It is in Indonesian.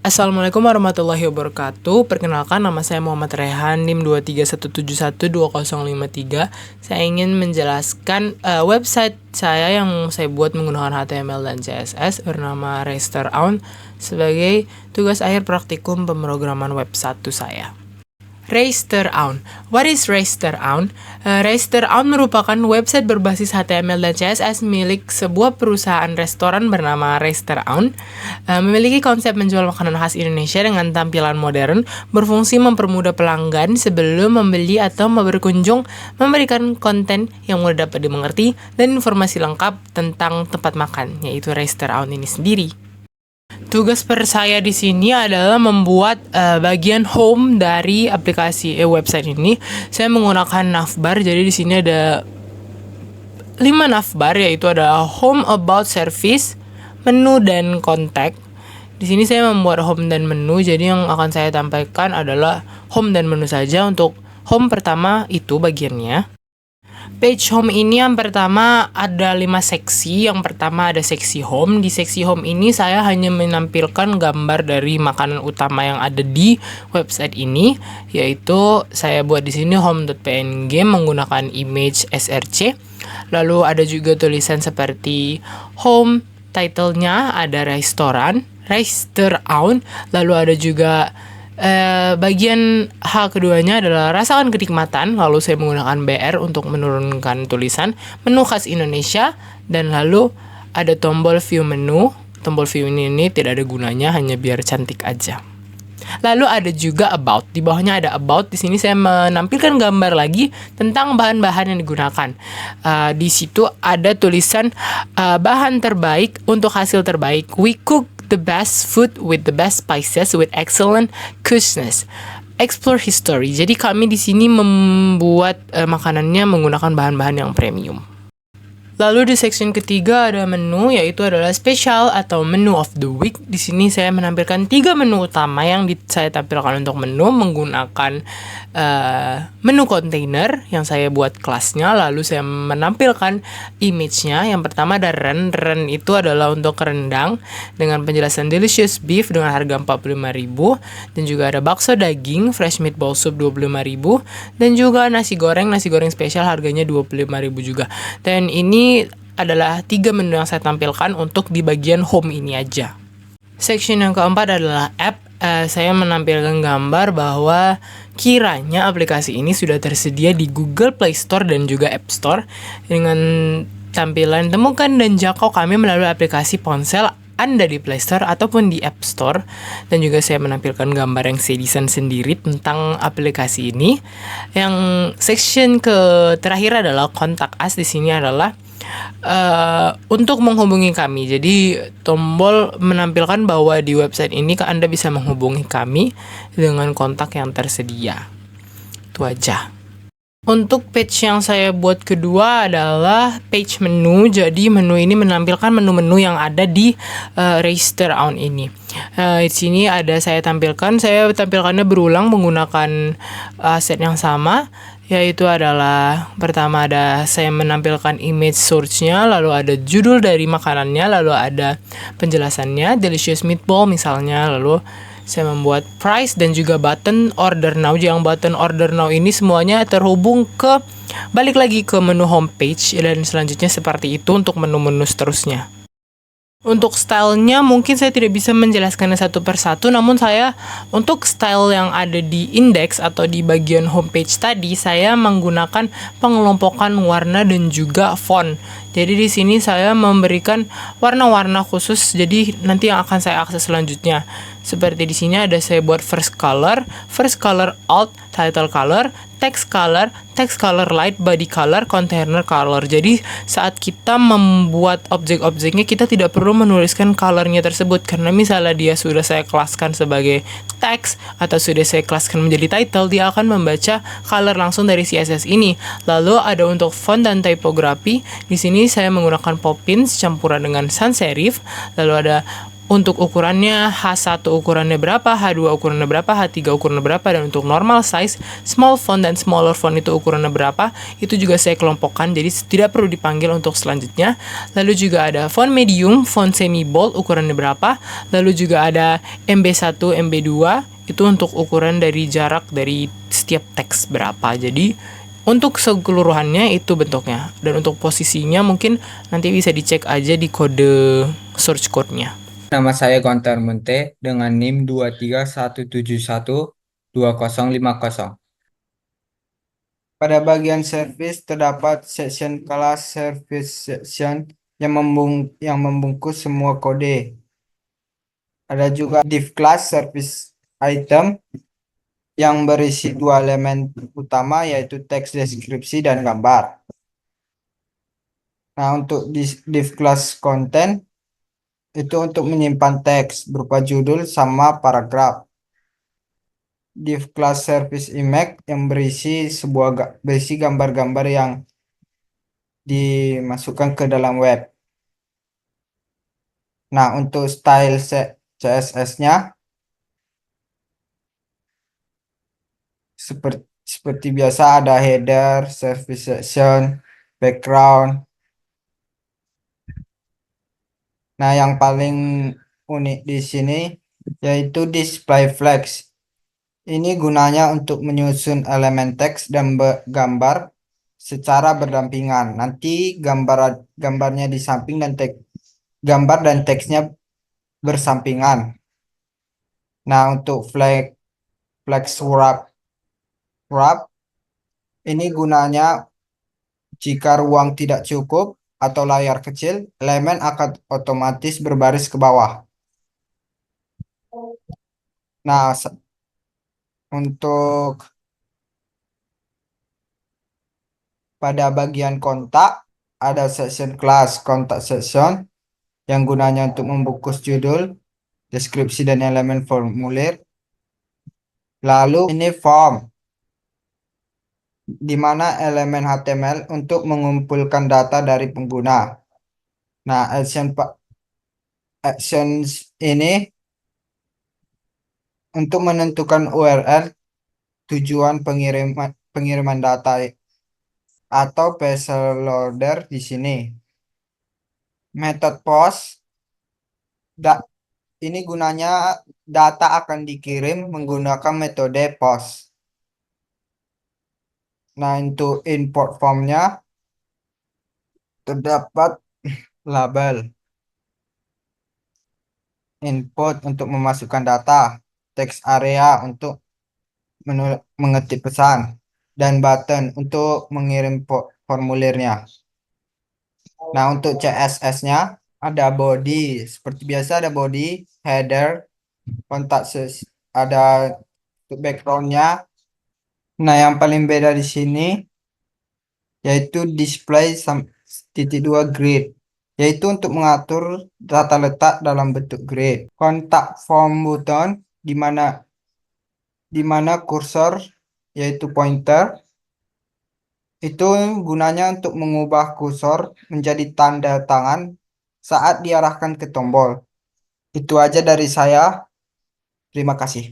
Assalamualaikum warahmatullahi wabarakatuh. Perkenalkan, nama saya Muhammad Rehan, NIM 231712053. Saya ingin menjelaskan website saya yang saya buat menggunakan HTML dan CSS bernama Raster-Aun sebagai tugas akhir praktikum pemrograman web 1 saya. Raster-Aun. What is Raster-Aun? Raster-Aun merupakan website berbasis HTML dan CSS milik sebuah perusahaan restoran bernama Raster-Aun. Memiliki konsep menjual makanan khas Indonesia dengan tampilan modern, berfungsi mempermudah pelanggan sebelum membeli atau berkunjung, memberikan konten yang mudah dapat dimengerti, dan informasi lengkap tentang tempat makan, yaitu Raster-Aun ini sendiri. Tugas saya di sini adalah membuat bagian home dari aplikasi website ini. Saya menggunakan navbar. Jadi di sini ada 5 navbar, yaitu ada home, about, service, menu, dan kontak. Di sini saya membuat home dan menu. Jadi yang akan saya tampilkan adalah home dan menu saja. Untuk home pertama itu bagiannya. Page home ini yang pertama ada 5 seksi. Yang pertama ada seksi home. Di seksi home ini saya hanya menampilkan gambar dari makanan utama yang ada di website ini, yaitu saya buat di sini home.png menggunakan image src. Lalu ada juga tulisan seperti home, title-nya ada restoran, Raster-Aun. Lalu ada juga bagian H keduanya adalah rasakan kenikmatan. Lalu saya menggunakan BR untuk menurunkan tulisan menu khas Indonesia. Dan lalu ada tombol view menu. Tombol view ini tidak ada gunanya, hanya biar cantik aja. Lalu ada juga about. Di bawahnya ada about. Di sini saya menampilkan gambar lagi tentang bahan-bahan yang digunakan. Di situ ada tulisan bahan terbaik untuk hasil terbaik. We cook the best food with the best spices with excellent cuisine. Explore history. Jadi kami di sini membuat makanannya menggunakan bahan-bahan yang premium. Lalu di section ketiga ada menu, yaitu adalah special atau menu of the week. Di sini saya menampilkan 3 menu utama yang saya tampilkan untuk menu menggunakan menu container yang saya buat kelasnya. Lalu saya menampilkan image-nya. Yang pertama ada ren. Ren itu adalah untuk rendang dengan penjelasan delicious beef dengan harga 45.000, dan juga ada bakso daging fresh meatball soup 25.000, dan juga nasi goreng spesial harganya 25.000 juga. Dan ini adalah 3 menu yang saya tampilkan untuk di bagian home ini aja. Section yang keempat adalah app. Saya menampilkan gambar bahwa kiranya aplikasi ini sudah tersedia di Google Play Store dan juga App Store dengan tampilan temukan dan jangkau kami melalui aplikasi ponsel Anda di Play Store ataupun di App Store. Dan juga saya menampilkan gambar yang saya desain sendiri tentang aplikasi ini. Yang section terakhir adalah kontak us. Di sini adalah untuk menghubungi kami. Jadi tombol menampilkan bahwa di website ini Anda bisa menghubungi kami dengan kontak yang tersedia. Itu aja. Untuk page yang saya buat kedua adalah page menu. Jadi menu ini menampilkan menu-menu yang ada di Raster-Aun ini. Di sini ada saya tampilkannya berulang menggunakan set yang sama, yaitu adalah pertama ada saya menampilkan image source-nya, lalu ada judul dari makanannya, lalu ada penjelasannya, delicious meatball misalnya, lalu saya membuat price dan juga button order now. Yang button order now ini semuanya terhubung balik lagi ke menu homepage, dan selanjutnya seperti itu untuk menu-menu seterusnya. Untuk stylenya mungkin saya tidak bisa menjelaskannya satu persatu, namun saya untuk style yang ada di index atau di bagian homepage tadi, saya menggunakan pengelompokan warna dan juga font. Jadi di sini saya memberikan warna-warna khusus, jadi nanti yang akan saya akses selanjutnya. Seperti di sini ada saya buat first color alt, title color, text color light, body color, container color. Jadi saat kita membuat objek-objeknya, kita tidak perlu menuliskan colornya tersebut, karena misalnya dia sudah saya kelaskan sebagai text atau sudah saya kelaskan menjadi title, dia akan membaca color langsung dari CSS ini. Lalu ada untuk font dan typography. Di sini saya menggunakan Poppins campuran dengan sans serif. Lalu ada Untuk ukurannya, H1 ukurannya berapa, H2 ukurannya berapa, H3 ukurannya berapa, dan untuk normal size, small font dan smaller font itu ukurannya berapa, itu juga saya kelompokkan, jadi tidak perlu dipanggil untuk selanjutnya. Lalu juga ada font medium, font semi bold, ukurannya berapa, lalu juga ada MB1, MB2, itu untuk ukuran dari jarak dari setiap teks berapa. Jadi untuk keseluruhannya itu bentuknya, dan untuk posisinya mungkin nanti bisa dicek aja di kode search code-nya. Nama saya Gontar Munte dengan NIM 231712050. Pada bagian service terdapat section kelas service section yang membungkus semua kode. Ada juga div class service item yang berisi dua elemen utama yaitu teks deskripsi dan gambar. Nah, untuk div class content itu untuk menyimpan teks berupa judul sama paragraf. Div class service image yang berisi gambar-gambar yang dimasukkan ke dalam web. Nah, untuk style CSS-nya seperti biasa ada header, service section, background. Nah, yang paling unik di sini yaitu display flags. Ini gunanya untuk menyusun elemen teks dan gambar secara berdampingan. Nanti gambarnya di samping dan gambar dan teksnya bersampingan. Nah, untuk flag wrap ini gunanya jika ruang tidak cukup atau layar kecil, elemen akan otomatis berbaris ke bawah. Nah, untuk pada bagian kontak ada section class kontak section yang gunanya untuk membungkus judul, deskripsi dan elemen formulir. Lalu ini form di mana elemen HTML untuk mengumpulkan data dari pengguna. Nah, actions ini untuk menentukan URL tujuan pengiriman data atau payloader di sini. Metode post ini gunanya data akan dikirim menggunakan metode post. Nah, untuk import formnya terdapat label input untuk memasukkan data, text area untuk mengetik pesan, dan button untuk mengirim formulirnya. Nah, untuk CSS-nya ada body, seperti biasa ada body, header, kontak ada untuk background-nya. Nah, yang paling beda di sini yaitu display titik dua grid, yaitu untuk mengatur data letak dalam bentuk grid. Kontak form button di mana kursor yaitu pointer itu gunanya untuk mengubah kursor menjadi tanda tangan saat diarahkan ke tombol. Itu aja dari saya. Terima kasih.